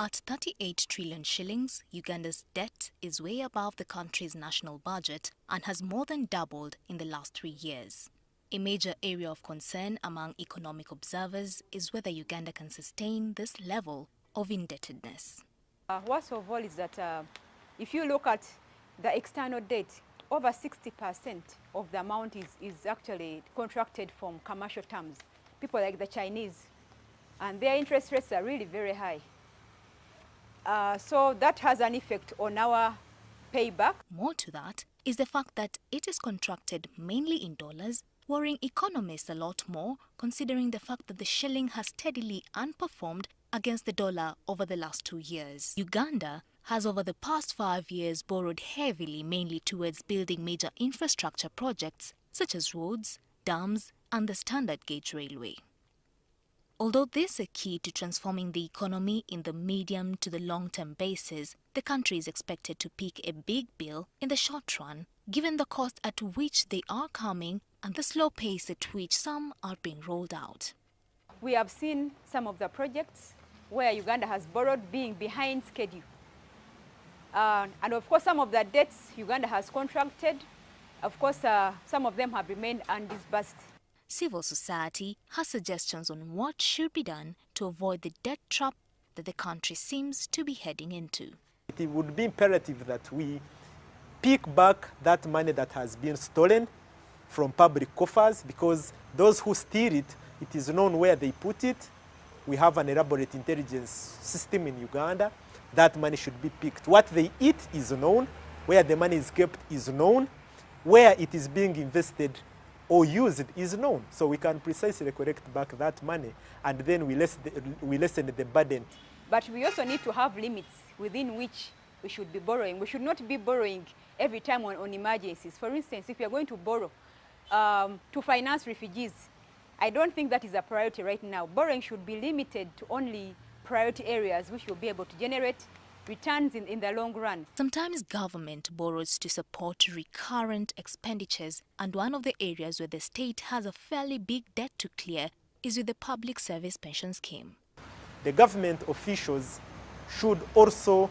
At 38 trillion shillings, Uganda's debt is way above the country's national budget and has more than doubled in the last 3 years. A major area of concern among economic observers is whether Uganda can sustain this level of indebtedness. Worst of all is that if you look at the external debt, over 60% of the amount is actually contracted from commercial terms. People like the Chinese, and their interest rates are really very high. So that has an effect on our payback. More to that is the fact that it is contracted mainly in dollars, worrying economists a lot more considering the fact that the shilling has steadily underperformed against the dollar over the last 2 years. Uganda has over the past 5 years borrowed heavily mainly towards building major infrastructure projects such as roads, dams and the standard gauge railway. Although this is key to transforming the economy in the medium to the long-term basis, the country is expected to peak a big bill in the short run, given the cost at which they are coming and the slow pace at which some are being rolled out. We have seen some of the projects where Uganda has borrowed being behind schedule. And of course, some of the debts Uganda has contracted, of course, some of them have remained undisbursed. Civil society has suggestions on what should be done to avoid the debt trap that the country seems to be heading into. It would be imperative that we pick back that money that has been stolen from public coffers, because those who steal it, it is known where they put it. We have an elaborate intelligence system in Uganda. That money should be picked. What they eat is known, where the money is kept is known, where it is being invested or used is known. So we can precisely collect back that money and then we lessen the burden. But we also need to have limits within which we should be borrowing. We should not be borrowing every time on emergencies. For instance, if you are going to borrow to finance refugees, I don't think that is a priority right now. Borrowing should be limited to only priority areas which will be able to generate returns in the long run. Sometimes government borrows to support recurrent expenditures, and one of the areas where the state has a fairly big debt to clear is with the public service pension scheme. The government officials should also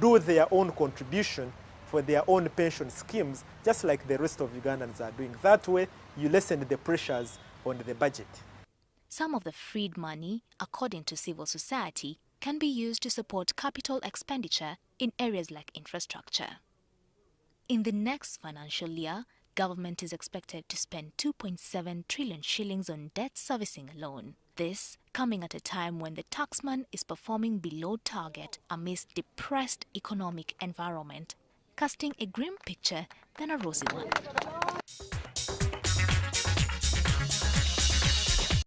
do their own contribution for their own pension schemes, just like the rest of Ugandans are doing. That way, you lessen the pressures on the budget. Some of the freed money, according to civil society, can be used to support capital expenditure in areas like infrastructure. In the next financial year, government is expected to spend 2.7 trillion shillings on debt servicing alone. This coming at a time when the taxman is performing below target amidst depressed economic environment, casting a grim picture than a rosy one.